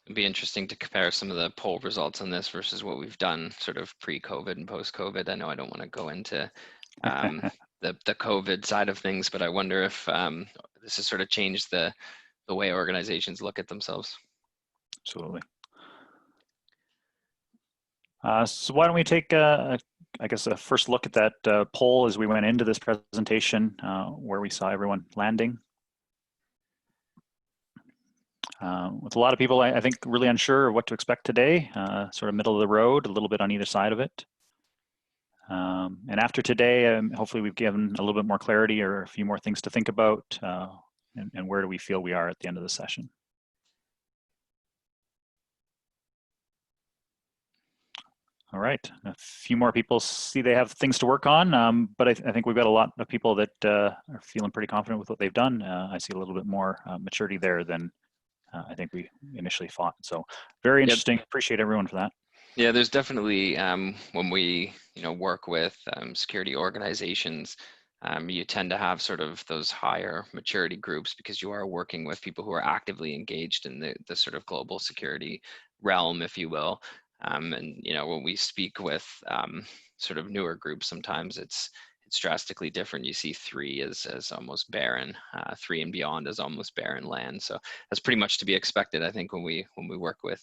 It'd be interesting to compare some of the poll results on this versus what we've done sort of pre-COVID and post-COVID. I know I don't want to go into the COVID side of things, but I wonder if this has sort of changed the way organizations look at themselves. Absolutely. So why don't we take, I guess, a first look at that poll as we went into this presentation, where we saw everyone landing. With a lot of people, I think, really unsure of what to expect today, sort of middle of the road, a little bit on either side of it. And after today, hopefully we've given a little bit more clarity or a few more things to think about, and where do we feel we are at the end of the session. All right, a few more people see they have things to work on, but I think we've got a lot of people that are feeling pretty confident with what they've done. I see a little bit more maturity there than I think we initially thought. So very interesting. Yep. Appreciate everyone for that. Yeah, there's definitely, when we work with security organizations, you tend to have sort of those higher maturity groups because you are working with people who are actively engaged in the sort of global security realm, if you will. And when we speak with sort of newer groups, sometimes it's drastically different. You see 3 as almost barren, 3 and beyond as almost barren land. So that's pretty much to be expected, I think, when we work with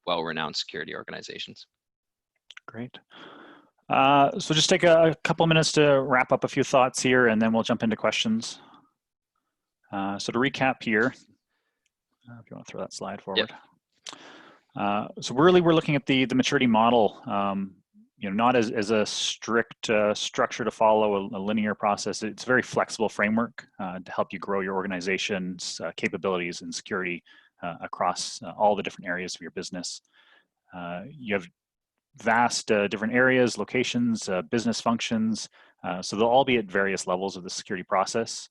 well-renowned security organizations. Great. So just take a couple minutes to wrap up a few thoughts here, and then we'll jump into questions. So to recap here, if you want to throw that slide forward. Yep. So we're looking at the maturity model, not as a strict structure to follow, a linear process. It's a very flexible framework to help you grow your organization's capabilities and security across all the different areas of your business. You have vast different areas, locations, business functions, so they'll all be at various levels of the security process.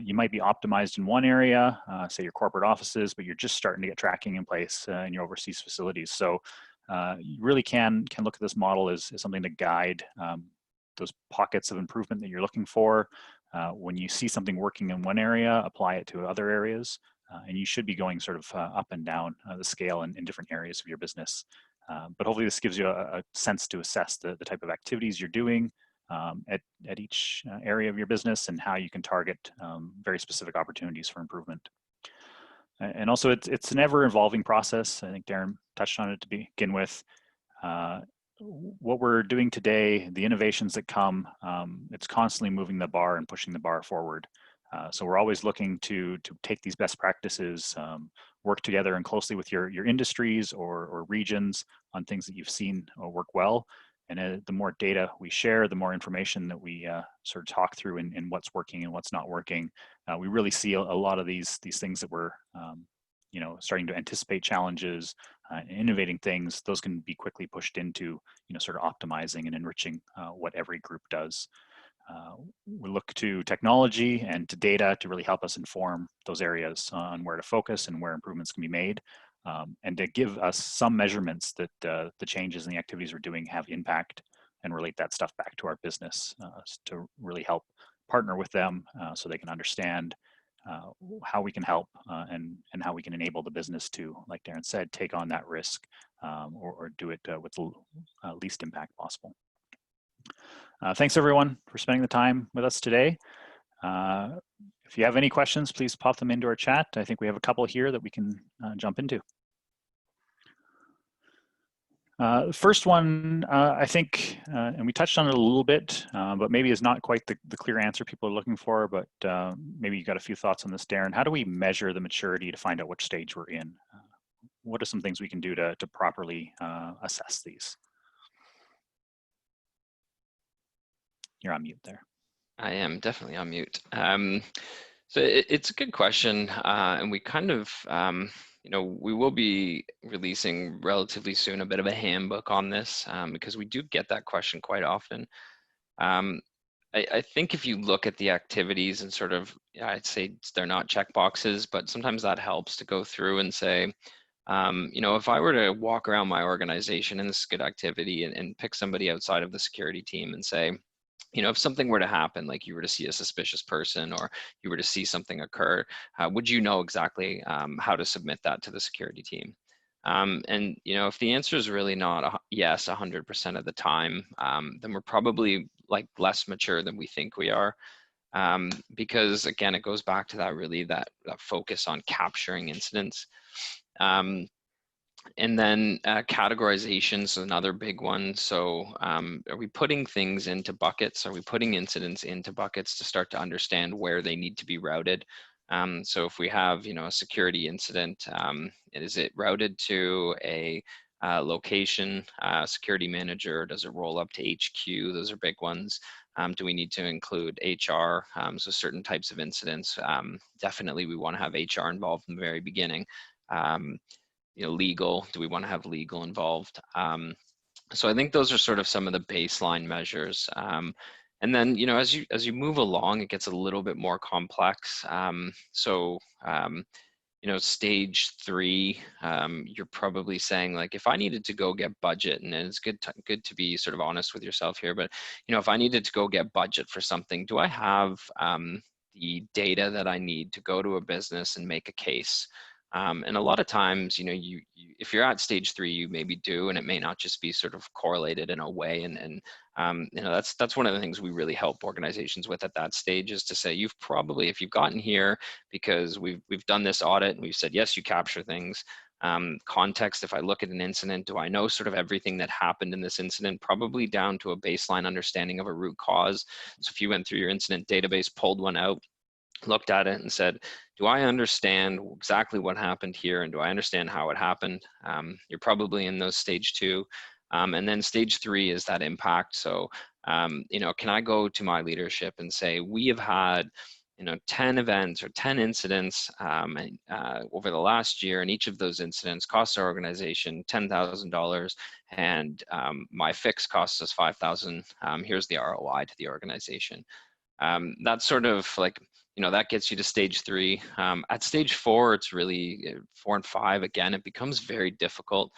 You might be optimized in one area, say your corporate offices, but you're just starting to get tracking in place in your overseas facilities. So you really can look at this model as something to guide those pockets of improvement that you're looking for. When you see something working in one area, apply it to other areas, and you should be going sort of up and down the scale in different areas of your business. But hopefully this gives you a sense to assess the type of activities you're doing at each area of your business and how you can target very specific opportunities for improvement. And also it's an ever-evolving process. I think Darren touched on it to begin with. What we're doing today, the innovations that come, it's constantly moving the bar and pushing the bar forward. So we're always looking to take these best practices, work together and closely with your industries or regions on things that you've seen work well. And the more data we share, the more information that we sort of talk through in what's working and what's not working. We really see a lot of these things that we're starting to anticipate challenges, innovating things. Those can be quickly pushed into sort of optimizing and enriching what every group does. We look to technology and to data to really help us inform those areas on where to focus and where improvements can be made. And to give us some measurements that the changes in the activities we're doing have impact and relate that stuff back to our business to really help partner with them so they can understand how we can help and how we can enable the business to, like Darren said, take on that risk or do it with the least impact possible. Thanks everyone for spending the time with us today. if you have any questions, please pop them into our chat. I think we have a couple here that we can jump into. First one, I think, and we touched on it a little bit, but maybe is not quite the clear answer people are looking for, but maybe you got a few thoughts on this, Darren. How do we measure the maturity to find out which stage we're in? What are some things we can do to properly assess these? You're on mute there. I am definitely on mute. So it's a good question, and we kind of, you know, we will be releasing relatively soon a bit of a handbook on this because we do get that question quite often. I think if you look at the activities and sort of, I'd say they're not check boxes, but sometimes that helps to go through and say, you know, if I were to walk around my organization, and this is a good activity, and pick somebody outside of the security team and say, you know, if something were to happen, like you were to see a suspicious person or you were to see something occur, would you know exactly how to submit that to the security team? And, you know, if the answer is really not yes 100% of the time, then we're probably like less mature than we think we are. Because again, it goes back to that really that focus on capturing incidents. And then categorization is another big one. So are we putting things into buckets? Are we putting incidents into buckets to start to understand where they need to be routed? So if we have, you know, a security incident, is it routed to a location, security manager? Does it roll up to HQ? Those are big ones. Do we need to include HR? So certain types of incidents, definitely we want to have HR involved from the very beginning. You know, legal, do we want to have legal involved? So I think those are sort of some of the baseline measures. And then, you know, as you move along, it gets a little bit more complex. You know, stage 3, you're probably saying, like, if I needed to go get budget, and it's good to be sort of honest with yourself here, but, you know, if I needed to go get budget for something, do I have the data that I need to go to a business and make a case? And a lot of times, you know, if you're at stage 3, you maybe do, and it may not just be sort of correlated in a way. And you know, that's one of the things we really help organizations with at that stage, is to say, you've probably, if you've gotten here because we've done this audit and we've said, yes, you capture things. Context, if I look at an incident, do I know sort of everything that happened in this incident? Probably down to a baseline understanding of a root cause. So if you went through your incident database, pulled one out, looked at it and said, do I understand exactly what happened here, and do I understand how it happened? You're probably in those stage 2. And then stage 3 is that impact. So, you know, can I go to my leadership and say, we have had, you know, 10 events or 10 incidents over the last year, and each of those incidents cost our organization $10,000, and my fix costs us $5,000. Here's the ROI to the organization. That's sort of like, you know, that gets you to stage 3. At stage 4, it's really 4 and 5. Again, it becomes very difficult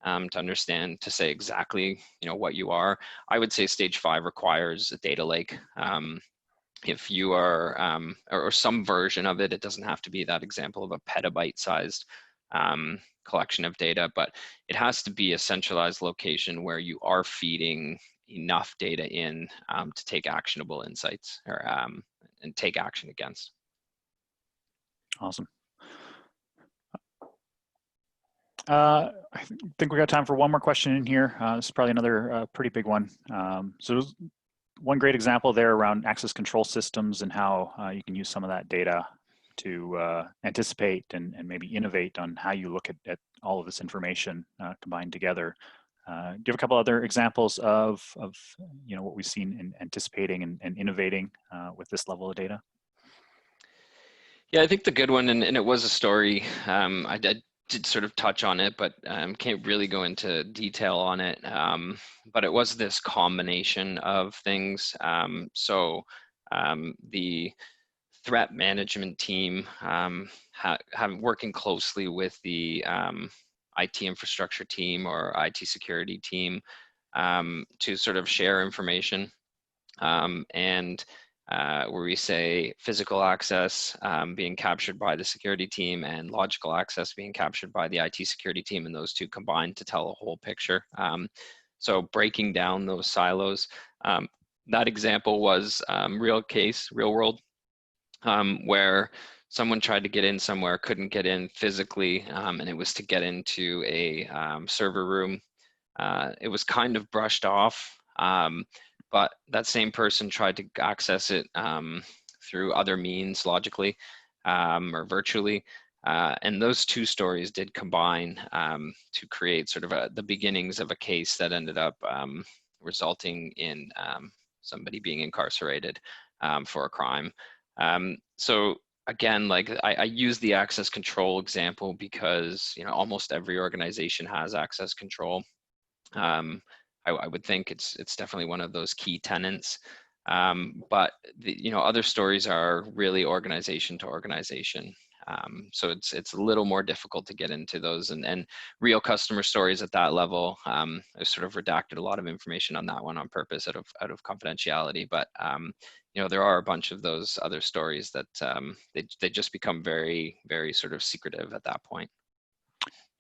to understand, to say exactly, you know, what you are. I would say stage 5 requires a data lake. If you are, or some version of it, it doesn't have to be that example of a petabyte-sized collection of data, but it has to be a centralized location where you are feeding enough data in to take actionable insights, or and take action against. Awesome. I think we got time for one more question in here. This is probably another pretty big one. So one great example there around access control systems and how you can use some of that data to anticipate and maybe innovate on how you look at all of this information combined together. Do you have a couple other examples of you know, what we've seen in anticipating and innovating with this level of data? Yeah, I think the good one, and it was a story, I did sort of touch on it, but can't really go into detail on it. But it was this combination of things. The threat management team working closely with the IT infrastructure team or IT security team to sort of share information, where we say physical access being captured by the security team and logical access being captured by the IT security team, and those two combined to tell a whole picture. So breaking down those silos. That example was real world. where someone tried to get in somewhere, couldn't get in physically, and it was to get into a server room. It was kind of brushed off, but that same person tried to access it through other means, logically or virtually. And those two stories did combine to create sort of the beginnings of a case that ended up resulting in somebody being incarcerated for a crime. So again, like I use the access control example because, you know, almost every organization has access control. I would think it's definitely one of those key tenets. But you know, other stories are really organization to organization. So it's a little more difficult to get into those, and real customer stories at that level. I sort of redacted a lot of information on that one on purpose out of confidentiality. But you know, there are a bunch of those other stories that they just become very, very sort of secretive at that point.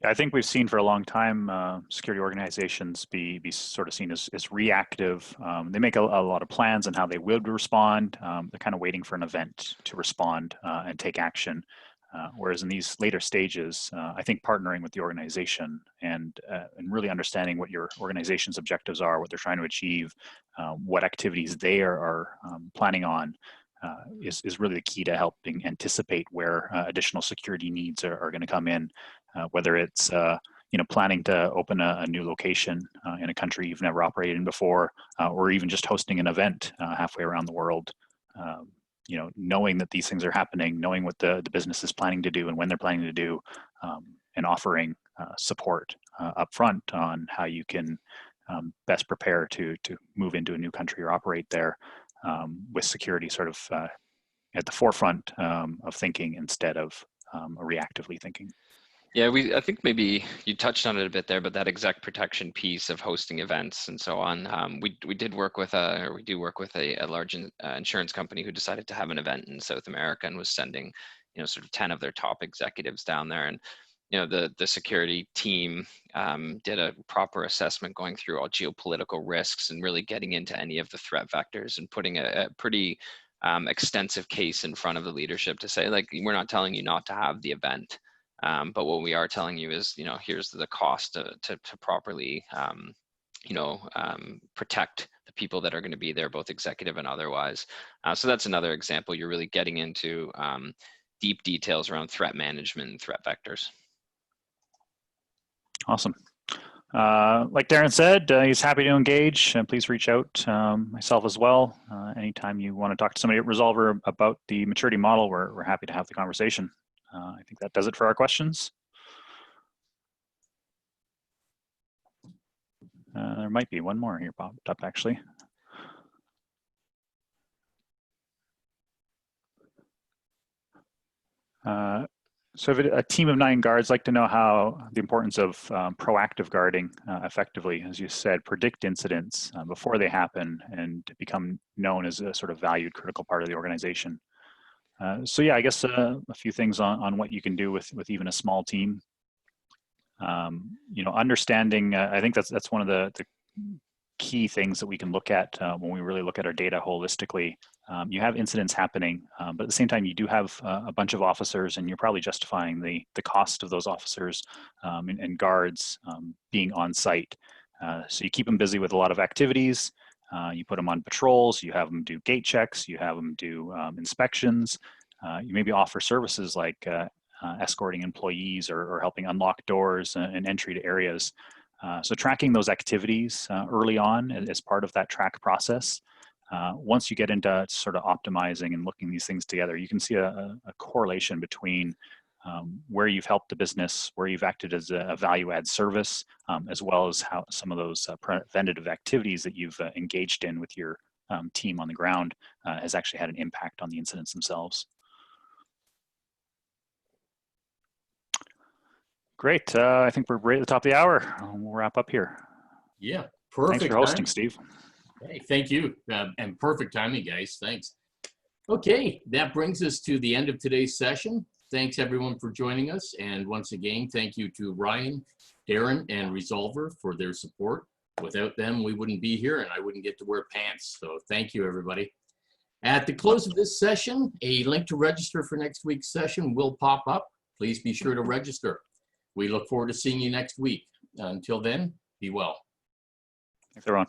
Yeah, I think we've seen for a long time security organizations be sort of seen as reactive. They make a lot of plans on how they would respond. They're kind of waiting for an event to respond and take action. Whereas in these later stages, I think partnering with the organization and really understanding what your organization's objectives are, what they're trying to achieve, what activities they are planning on, is really the key to helping anticipate where additional security needs are going to come in, whether it's you know, planning to open a new location in a country you've never operated in before, or even just hosting an event halfway around the world. You know, knowing that these things are happening, knowing what the business is planning to do and when they're planning to do, and offering support up front on how you can best prepare to move into a new country or operate there, with security sort of at the forefront of thinking instead of reactively thinking. Yeah, I think maybe you touched on it a bit there, but that exec protection piece of hosting events and so on. We did work with we do work with a large insurance company who decided to have an event in South America and was sending, you know, sort of 10 of their top executives down there. And, you know, the security team did a proper assessment going through all geopolitical risks and really getting into any of the threat vectors and putting a pretty extensive case in front of the leadership to say, like, we're not telling you not to have the event. But what we are telling you is, you know, here's the cost to properly, you know, protect the people that are going to be there, both executive and otherwise. So that's another example. You're really getting into deep details around threat management and threat vectors. Awesome. Like Darren said, he's happy to engage, and please reach out, myself as well. Anytime you want to talk to somebody at Resolver about the maturity model, we're happy to have the conversation. I think that does it for our questions. There might be one more here popped up, actually. So if a team of 9 guards like to know how the importance of proactive guarding effectively, as you said, predict incidents before they happen and become known as a sort of valued critical part of the organization. So yeah, I guess a few things on what you can do with even a small team. You know, understanding, I think that's one of the key things that we can look at when we really look at our data holistically. You have incidents happening, but at the same time, you do have a bunch of officers, and you're probably justifying the cost of those officers and guards being on site. So you keep them busy with a lot of activities. You put them on patrols, you have them do gate checks, you have them do inspections. You maybe offer services like escorting employees or helping unlock doors and entry to areas. So tracking those activities early on as part of that track process. Once you get into sort of optimizing and looking these things together, you can see a correlation between where you've helped the business, where you've acted as a value-add service, as well as how some of those preventative activities that you've engaged in with your team on the ground has actually had an impact on the incidents themselves. Great. I think we're right at the top of the hour. We'll wrap up here. Yeah, perfect. Thanks for hosting, timing. Steve. Hey, thank you. And perfect timing, guys. Thanks. Okay, that brings us to the end of today's session. Thanks everyone for joining us. And once again, thank you to Ryan, Darren, and Resolver for their support. Without them, we wouldn't be here and I wouldn't get to wear pants. So thank you, everybody. At the close of this session, a link to register for next week's session will pop up. Please be sure to register. We look forward to seeing you next week. Until then, be well. Thanks, everyone.